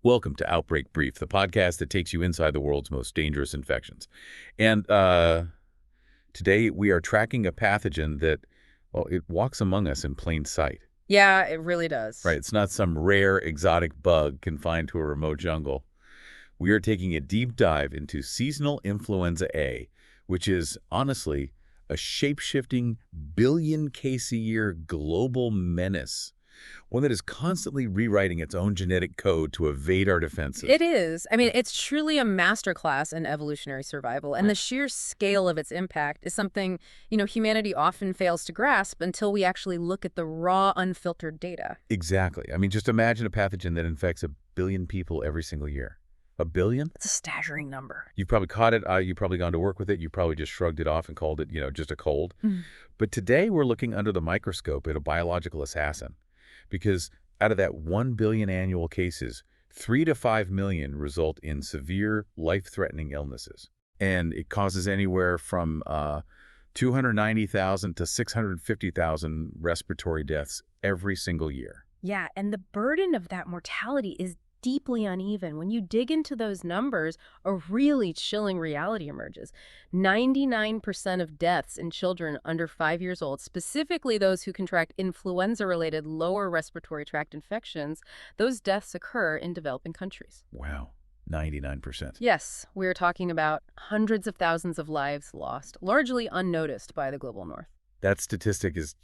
Welcome to Outbreak Brief, the podcast that takes you inside the world's most dangerous infections. And today we are tracking a pathogen that, well, it walks among us in plain sight. Yeah, it really does. Right, it's not some rare exotic bug confined to a remote jungle. We are taking a deep dive into seasonal influenza A, which is, honestly, a shape-shifting, billion-case-a-year global menace. One that is constantly rewriting its own genetic code to evade our defenses. It is. I mean, it's truly a masterclass in evolutionary survival, and the sheer scale of its impact is something, humanity often fails to grasp until we actually look at the raw, unfiltered data. Exactly. I mean, just imagine a pathogen that infects 1 billion people every single year. 1 billion? It's a staggering number. You've probably caught it. You've probably gone to work with it. You probably just shrugged it off and called it, just a cold. But today we're looking under the microscope at a biological assassin. Because out of that 1 billion annual cases, 3 to 5 million result in severe, life-threatening illnesses. And it causes anywhere from 290,000 to 650,000 respiratory deaths every single year. Yeah, and the burden of that mortality is deeply uneven. When you dig into those numbers, a really chilling reality emerges. 99% of deaths in children under 5 years old, specifically those who contract influenza-related lower respiratory tract infections, those deaths occur in developing countries. Wow, 99%. Yes, we're talking about hundreds of thousands of lives lost, largely unnoticed by the global north. That statistic is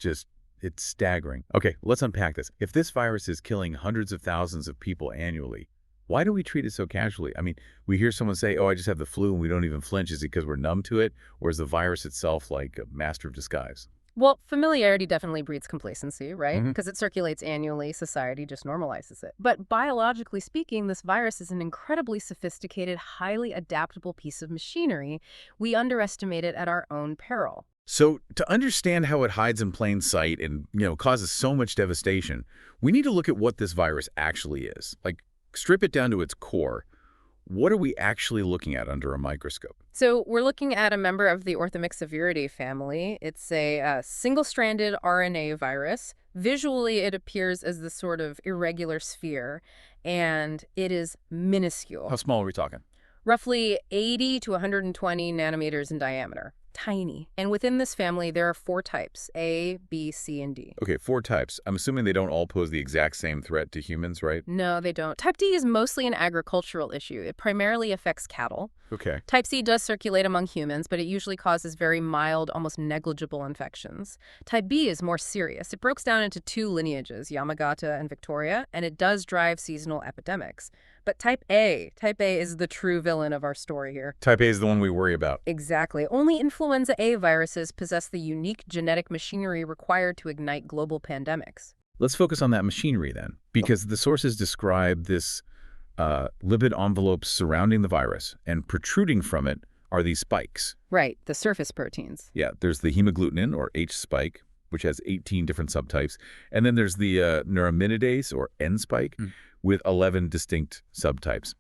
it's staggering. Okay, let's unpack this. If this virus is killing hundreds of thousands of people annually, why do we treat it so casually? I mean, we hear someone say, oh, I just have the flu, and we don't even flinch. Is it because we're numb to it? Or is the virus itself like a master of disguise? Well, familiarity definitely breeds complacency, right? Because it circulates annually, society just normalizes it. But biologically speaking, this virus is an incredibly sophisticated, highly adaptable piece of machinery. We underestimate it at our own peril. So to understand how it hides in plain sight and, causes so much devastation, we need to look at what this virus actually is. Like, strip it down to its core. What are we actually looking at under a microscope? So we're looking at a member of the Orthomyxoviridae family. It's a single-stranded RNA virus. Visually, it appears as this sort of irregular sphere, and it is minuscule. How small are we talking? Roughly 80 to 120 nanometers in diameter. Tiny. And within this family, there are 4 types, A, B, C, and D. Okay, 4 types. I'm assuming they don't all pose the exact same threat to humans, right? No, they don't. Type D is mostly an agricultural issue. It primarily affects cattle. Okay. Type C does circulate among humans, but it usually causes very mild, almost negligible infections. Type B is more serious. It breaks down into 2 lineages, Yamagata and Victoria, and it does drive seasonal epidemics. But Type A is the true villain of our story here. Type A is the one we worry about. Exactly. Only influenza A viruses possess the unique genetic machinery required to ignite global pandemics. Let's focus on that machinery then, because the sources describe this lipid envelope surrounding the virus, and protruding from it are these spikes. Right, the surface proteins. Yeah, there's the hemagglutinin, or H spike, which has 18 different subtypes. And then there's the neuraminidase, or N spike, with 11 distinct subtypes.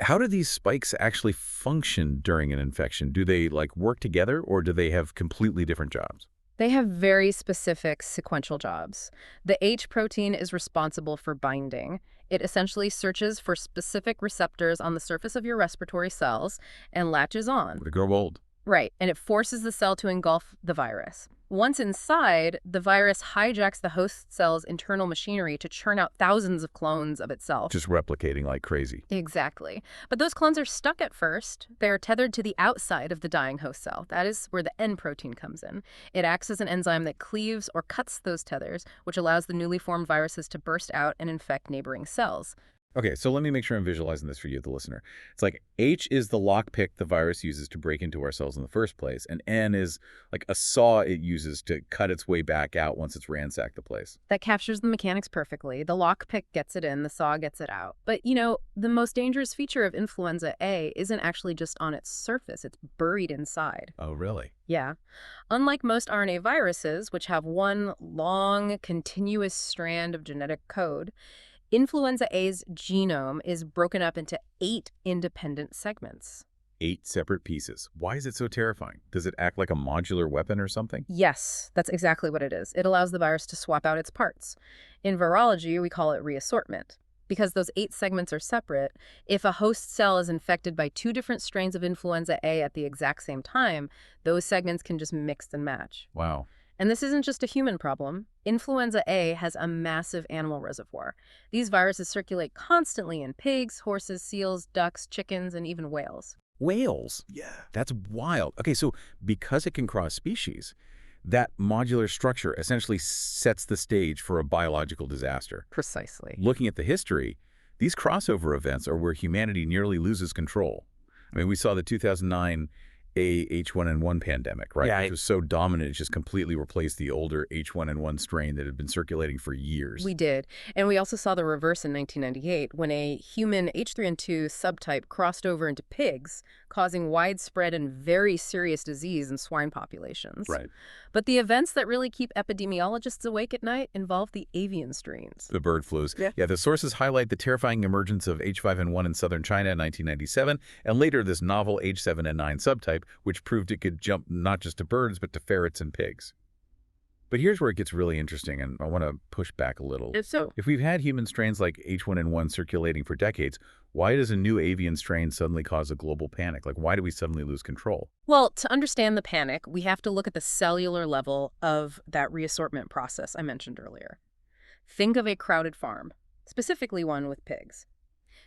How do these spikes actually function during an infection? Do they work together, or do they have completely different jobs? They have very specific sequential jobs. The H protein is responsible for binding. It essentially searches for specific receptors on the surface of your respiratory cells and latches on. They grow old. Right, and it forces the cell to engulf the virus. Once inside, the virus hijacks the host cell's internal machinery to churn out thousands of clones of itself. Just replicating like crazy. Exactly. But those clones are stuck at first. They're tethered to the outside of the dying host cell. That is where the N protein comes in. It acts as an enzyme that cleaves or cuts those tethers, which allows the newly formed viruses to burst out and infect neighboring cells. Okay, so let me make sure I'm visualizing this for you, the listener. It's like H is the lockpick the virus uses to break into our cells in the first place, and N is like a saw it uses to cut its way back out once it's ransacked the place. That captures the mechanics perfectly. The lockpick gets it in, the saw gets it out. But, the most dangerous feature of influenza A isn't actually just on its surface. It's buried inside. Oh, really? Yeah. Unlike most RNA viruses, which have one long, continuous strand of genetic code, Influenza A's genome is broken up into 8 independent segments. 8 separate pieces. Why is it so terrifying? Does it act like a modular weapon or something? Yes, that's exactly what it is. It allows the virus to swap out its parts. In virology, we call it reassortment. Because those 8 segments are separate, if a host cell is infected by 2 different strains of influenza A at the exact same time, those segments can just mix and match. Wow. And this isn't just a human problem. Influenza A has a massive animal reservoir. These viruses circulate constantly in pigs, horses, seals, ducks, chickens, and even whales. Whales? Yeah. That's wild. Okay, so because it can cross species, that modular structure essentially sets the stage for a biological disaster. Precisely. Looking at the history, these crossover events are where humanity nearly loses control. I mean, we saw the 2009 H1N1 pandemic, right? Yeah, Which was so dominant, it just completely replaced the older H1N1 strain that had been circulating for years. We did. And we also saw the reverse in 1998 when a human H3N2 subtype crossed over into pigs, causing widespread and very serious disease in swine populations. Right. But the events that really keep epidemiologists awake at night involve the avian strains. The bird flus. Yeah. The sources highlight the terrifying emergence of H5N1 in southern China in 1997, and later this novel H7N9 subtype, which proved it could jump not just to birds, but to ferrets and pigs. But here's where it gets really interesting, and I want to push back a little. So, If we've had human strains like H1N1 circulating for decades, why does a new avian strain suddenly cause a global panic? Like, why do we suddenly lose control? well, to understand the panic, we have to look at the cellular level of that reassortment process I mentioned earlier. Think of a crowded farm, specifically one with pigs.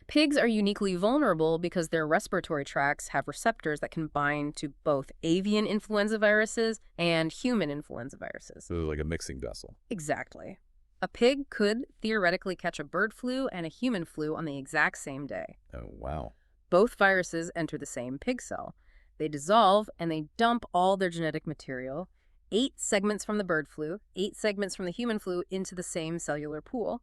Pigs are uniquely vulnerable because their respiratory tracts have receptors that can bind to both avian influenza viruses and human influenza viruses. So like a mixing vessel. Exactly. A pig could theoretically catch a bird flu and a human flu on the exact same day. Oh, wow. Both viruses enter the same pig cell. They dissolve and they dump all their genetic material, 8 segments from the bird flu, 8 segments from the human flu, into the same cellular pool.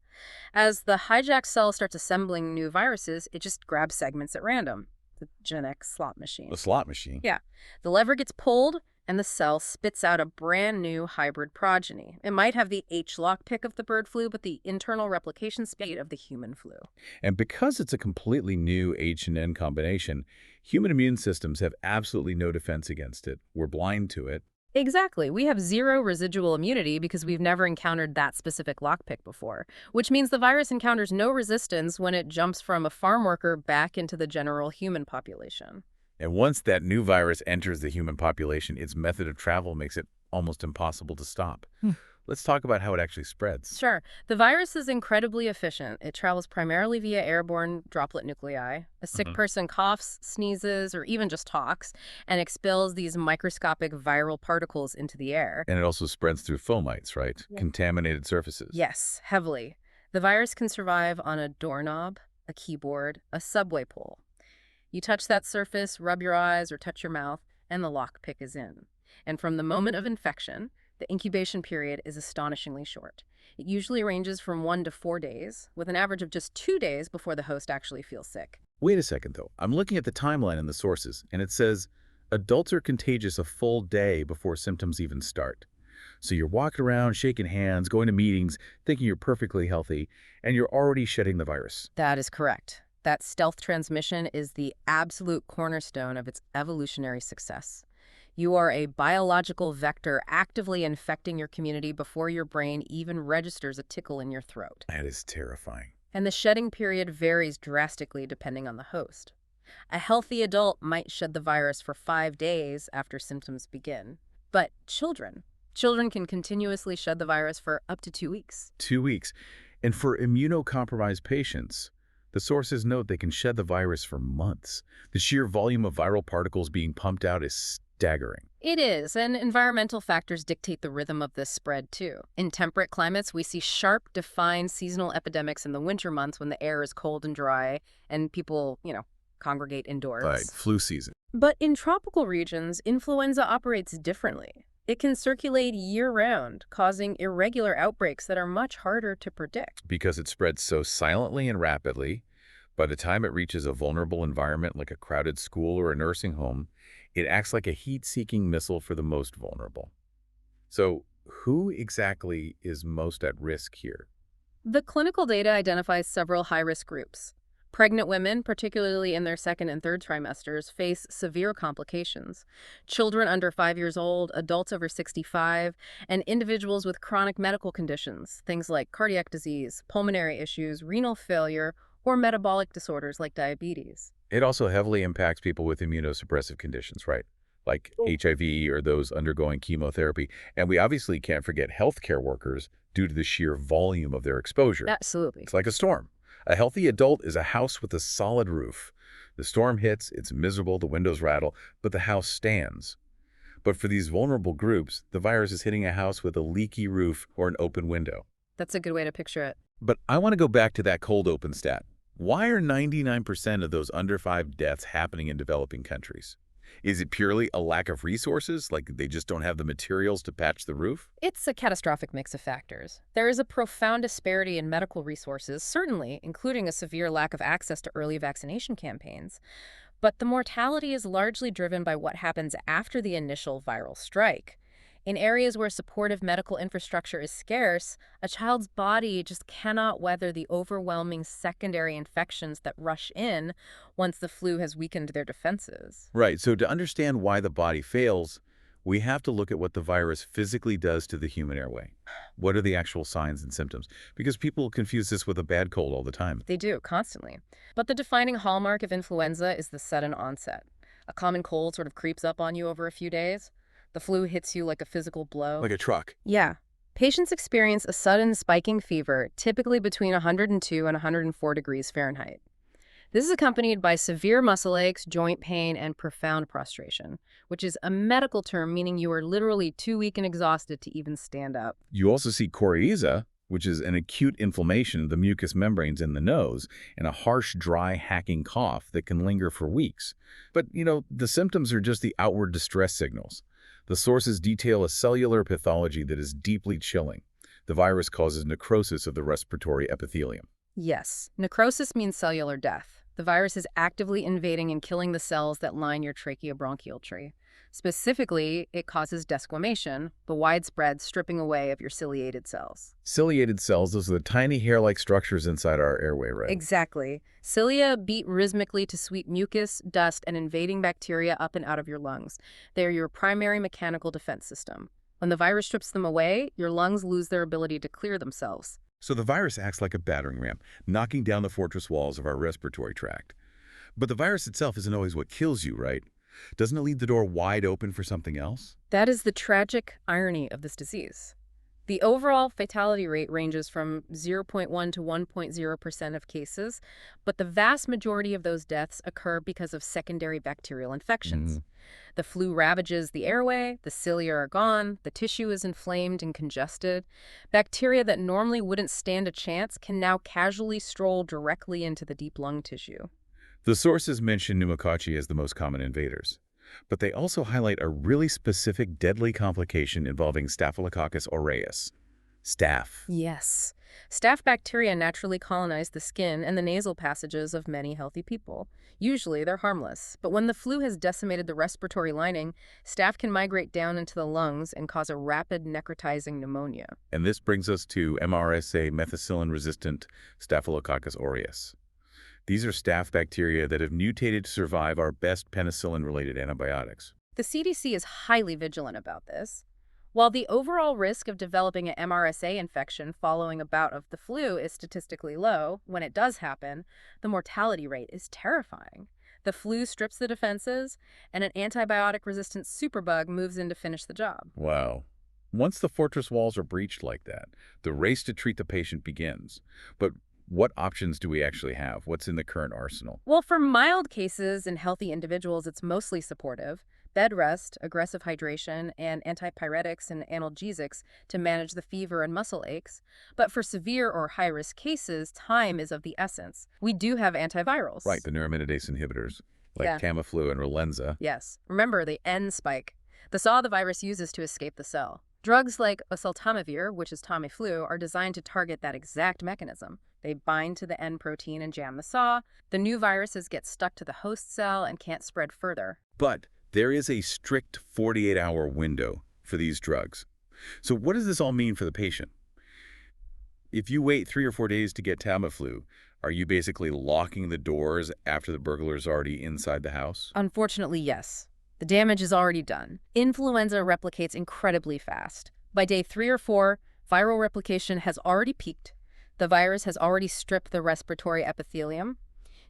As the hijacked cell starts assembling new viruses, it just grabs segments at random. The genetic slot machine. A slot machine. Yeah. The lever gets pulled, and the cell spits out a brand new hybrid progeny. It might have the H lockpick of the bird flu, but the internal replication speed of the human flu. And because it's a completely new H and N combination, human immune systems have absolutely no defense against it. We're blind to it. Exactly. We have 0 residual immunity because we've never encountered that specific lockpick before, which means the virus encounters no resistance when it jumps from a farm worker back into the general human population. And once that new virus enters the human population, its method of travel makes it almost impossible to stop. Let's talk about how it actually spreads. Sure. The virus is incredibly efficient. It travels primarily via airborne droplet nuclei. A sick person coughs, sneezes, or even just talks, and expels these microscopic viral particles into the air. And it also spreads through fomites, right? Yeah. Contaminated surfaces. Yes, heavily. The virus can survive on a doorknob, a keyboard, a subway pole. You touch that surface, rub your eyes, or touch your mouth, and the lockpick is in. And from the moment of infection, the incubation period is astonishingly short. It usually ranges from 1 to 4 days, with an average of just 2 days before the host actually feels sick. Wait a second, though. I'm looking at the timeline in the sources, and it says adults are contagious a full day before symptoms even start. So you're walking around, shaking hands, going to meetings, thinking you're perfectly healthy, and you're already shedding the virus. That is correct. That stealth transmission is the absolute cornerstone of its evolutionary success. You are a biological vector actively infecting your community before your brain even registers a tickle in your throat. That is terrifying. And the shedding period varies drastically depending on the host. A healthy adult might shed the virus for 5 days after symptoms begin. But children can continuously shed the virus for up to 2 weeks. 2 weeks. And for immunocompromised patients, the sources note they can shed the virus for months. The sheer volume of viral particles being pumped out is staggering. It is, and environmental factors dictate the rhythm of this spread, too. In temperate climates, we see sharp, defined seasonal epidemics in the winter months when the air is cold and dry and people, congregate indoors. Like flu season. But in tropical regions, influenza operates differently. It can circulate year-round, causing irregular outbreaks that are much harder to predict. Because it spreads so silently and rapidly, by the time it reaches a vulnerable environment like a crowded school or a nursing home, it acts like a heat-seeking missile for the most vulnerable. So who exactly is most at risk here? The clinical data identifies several high-risk groups. Pregnant women, particularly in their second and third trimesters, face severe complications. Children under 5 years old, adults over 65, and individuals with chronic medical conditions, things like cardiac disease, pulmonary issues, renal failure, or metabolic disorders like diabetes. It also heavily impacts people with immunosuppressive conditions, right? Like HIV or those undergoing chemotherapy. And we obviously can't forget healthcare workers due to the sheer volume of their exposure. Absolutely. It's like a storm. A healthy adult is a house with a solid roof. The storm hits, it's miserable, the windows rattle, but the house stands. But for these vulnerable groups, the virus is hitting a house with a leaky roof or an open window. That's a good way to picture it. But I want to go back to that cold open stat. Why are 99% of those under 5 deaths happening in developing countries? Is it purely a lack of resources, like they just don't have the materials to patch the roof? It's a catastrophic mix of factors. There is a profound disparity in medical resources, certainly, including a severe lack of access to early vaccination campaigns. But the mortality is largely driven by what happens after the initial viral strike. In areas where supportive medical infrastructure is scarce, a child's body just cannot weather the overwhelming secondary infections that rush in once the flu has weakened their defenses. Right, so to understand why the body fails, we have to look at what the virus physically does to the human airway. What are the actual signs and symptoms? Because people confuse this with a bad cold all the time. They do, constantly. But the defining hallmark of influenza is the sudden onset. A common cold sort of creeps up on you over a few days. The flu hits you like a physical blow. Like a truck. Yeah. Patients experience a sudden spiking fever, typically between 102 and 104 degrees Fahrenheit. This is accompanied by severe muscle aches, joint pain, and profound prostration, which is a medical term meaning you are literally too weak and exhausted to even stand up. You also see coryza, which is an acute inflammation of the mucous membranes in the nose, and a harsh, dry, hacking cough that can linger for weeks. But, the symptoms are just the outward distress signals. The sources detail a cellular pathology that is deeply chilling. The virus causes necrosis of the respiratory epithelium. Yes, necrosis means cellular death. The virus is actively invading and killing the cells that line your tracheobronchial tree. Specifically, it causes desquamation, the widespread stripping away of your ciliated cells. Ciliated cells, those are the tiny hair-like structures inside our airway, right? Exactly. Cilia beat rhythmically to sweep mucus, dust, and invading bacteria up and out of your lungs. They are your primary mechanical defense system. When the virus strips them away, your lungs lose their ability to clear themselves. So the virus acts like a battering ram, knocking down the fortress walls of our respiratory tract. But the virus itself isn't always what kills you, right? Doesn't it leave the door wide open for something else? That is the tragic irony of this disease. The overall fatality rate ranges from 0.1 to 1.0% of cases, but the vast majority of those deaths occur because of secondary bacterial infections. The flu ravages the airway, the cilia are gone, the tissue is inflamed and congested. Bacteria that normally wouldn't stand a chance can now casually stroll directly into the deep lung tissue. The sources mention pneumococci as the most common invaders, but they also highlight a really specific deadly complication involving Staphylococcus aureus. Staph. Yes. Staph bacteria naturally colonize the skin and the nasal passages of many healthy people. Usually they're harmless, but when the flu has decimated the respiratory lining, staph can migrate down into the lungs and cause a rapid necrotizing pneumonia. And this brings us to MRSA methicillin-resistant Staphylococcus aureus. These are staph bacteria that have mutated to survive our best penicillin-related antibiotics. The CDC is highly vigilant about this. While the overall risk of developing an MRSA infection following a bout of the flu is statistically low, when it does happen, the mortality rate is terrifying. The flu strips the defenses, and an antibiotic-resistant superbug moves in to finish the job. Wow. Once the fortress walls are breached like that, the race to treat the patient begins. But what options do we actually have? What's in the current arsenal? Well, for mild cases in healthy individuals, it's mostly supportive. Bed rest, aggressive hydration, and antipyretics and analgesics to manage the fever and muscle aches. But for severe or high-risk cases, time is of the essence. We do have antivirals. Right, the neuraminidase inhibitors, like Tamiflu and Relenza. Yes. Remember the N spike, the saw the virus uses to escape the cell. Drugs like oseltamivir, which is Tamiflu, are designed to target that exact mechanism. They bind to the N protein and jam the saw. The new viruses get stuck to the host cell and can't spread further. But there is a strict 48-hour window for these drugs. So what does this all mean for the patient? If you wait 3 or 4 days to get Tamiflu, Are you basically locking the doors after the burglar's already inside the house? Unfortunately, yes. The damage is already done. Influenza replicates incredibly fast. By day 3 or 4, viral replication has already peaked. The virus has already stripped the respiratory epithelium.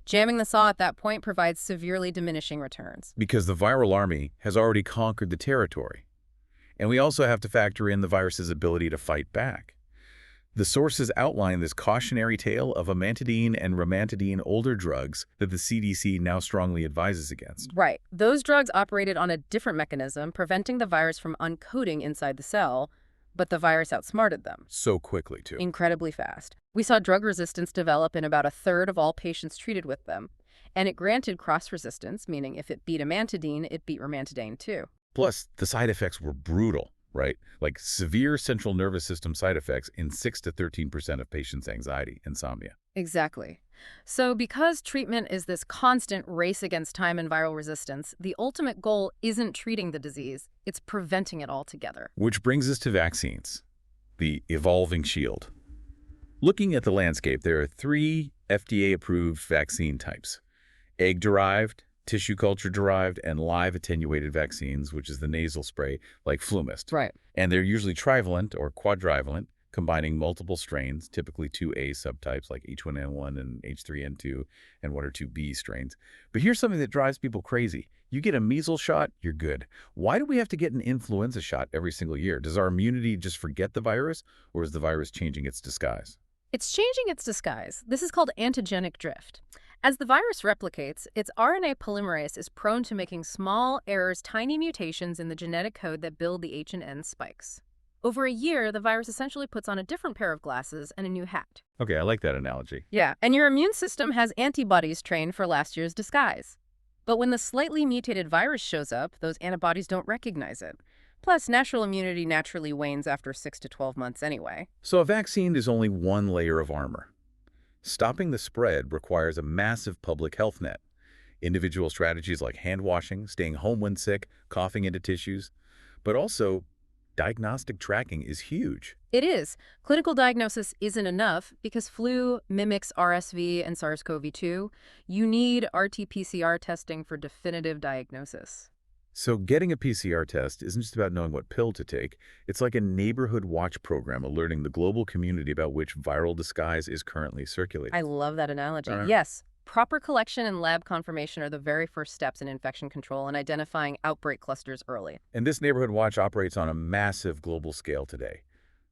Jamming the saw at that point provides severely diminishing returns. Because the viral army has already conquered the territory. And we also have to factor in the virus's ability to fight back. The sources outline this cautionary tale of amantadine and romantadine, older drugs that the CDC now strongly advises against. Right. Those drugs operated on a different mechanism, preventing the virus from uncoding inside the cell, but the virus outsmarted them. So quickly, too. Incredibly fast. We saw drug resistance develop in about a third of all patients treated with them. And it granted cross-resistance, meaning if it beat amantadine, it beat romantadine too. Plus, the side effects were brutal, right? Like severe central nervous system side effects in 6 to 13% of patients' anxiety, insomnia. Exactly. So because treatment is this constant race against time and viral resistance, the ultimate goal isn't treating the disease, it's preventing it altogether. Which brings us to vaccines, the evolving shield. Looking at the landscape, there are 3 FDA-approved vaccine types: egg-derived, tissue culture-derived, and live attenuated vaccines, which is the nasal spray, like Flumist. Right. And they're usually trivalent or quadrivalent, combining multiple strains, typically 2A subtypes like H1N1 and H3N2 and 1 or 2B strains. But here's something that drives people crazy. You get a measles shot, you're good. Why do we have to get an influenza shot every single year? Does our immunity just forget the virus, or is the virus changing its disguise? It's changing its disguise. This is called antigenic drift. As the virus replicates, its RNA polymerase is prone to making small errors, tiny mutations in the genetic code that build the H and N spikes. Over a year, the virus essentially puts on a different pair of glasses and a new hat. Okay, I like that analogy. Yeah, and your immune system has antibodies trained for last year's disguise. But when the slightly mutated virus shows up, those antibodies don't recognize it. Plus, natural immunity naturally wanes after 6 to 12 months anyway. So a vaccine is only one layer of armor. Stopping the spread requires a massive public health net. Individual strategies like hand washing, staying home when sick, coughing into tissues, but also diagnostic tracking is huge. It is. Clinical diagnosis isn't enough because flu mimics RSV and SARS-CoV-2. You need RT-PCR testing for definitive diagnosis. So getting a PCR test isn't just about knowing what pill to take. It's like a neighborhood watch program alerting the global community about which viral disguise is currently circulating. I love that analogy. Uh-huh. Yes, proper collection and lab confirmation are the very first steps in infection control and identifying outbreak clusters early. And this neighborhood watch operates on a massive global scale today.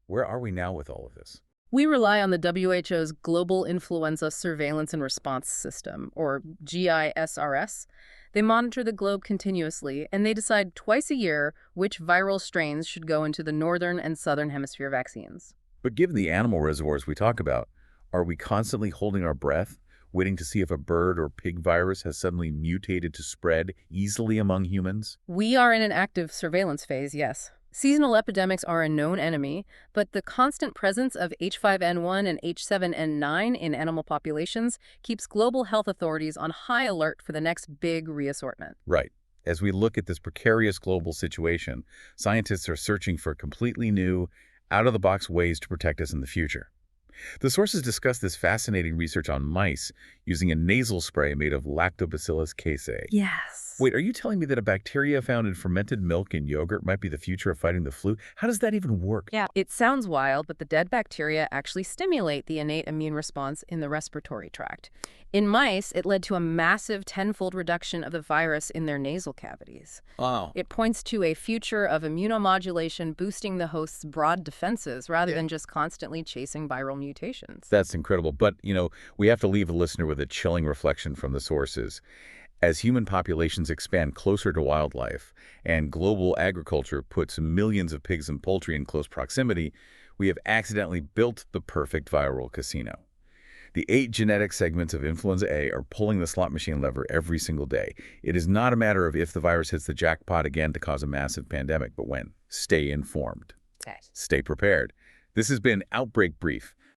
Where are we now with all of this? We rely on the WHO's Global Influenza Surveillance and Response System, or GISRS. They monitor the globe continuously, and they decide twice a year which viral strains should go into the northern and southern hemisphere vaccines. But given the animal reservoirs we talk about, are we constantly holding our breath, waiting to see if a bird or pig virus has suddenly mutated to spread easily among humans? We are in an active surveillance phase, yes. Seasonal epidemics are a known enemy, but the constant presence of H5N1 and H7N9 in animal populations keeps global health authorities on high alert for the next big reassortment. Right. As we look at this precarious global situation, scientists are searching for completely new, out-of-the-box ways to protect us in the future. The sources discuss this fascinating research on mice using a nasal spray made of Lactobacillus casei. Yes. Wait, are you telling me that a bacteria found in fermented milk and yogurt might be the future of fighting the flu? How does that even work? Yeah, it sounds wild, but the dead bacteria actually stimulate the innate immune response in the respiratory tract. In mice, it led to a massive 10-fold reduction of the virus in their nasal cavities. Wow. It points to a future of immunomodulation boosting the host's broad defenses rather than just constantly chasing viral mutations. That's incredible. But, we have to leave the listener with a chilling reflection from the sources. As human populations expand closer to wildlife and global agriculture puts millions of pigs and poultry in close proximity, we have accidentally built the perfect viral casino. The 8 genetic segments of influenza A are pulling the slot machine lever every single day. It is not a matter of if the virus hits the jackpot again to cause a massive pandemic, but when. Stay informed. Stay prepared. This has been Outbreak Brief,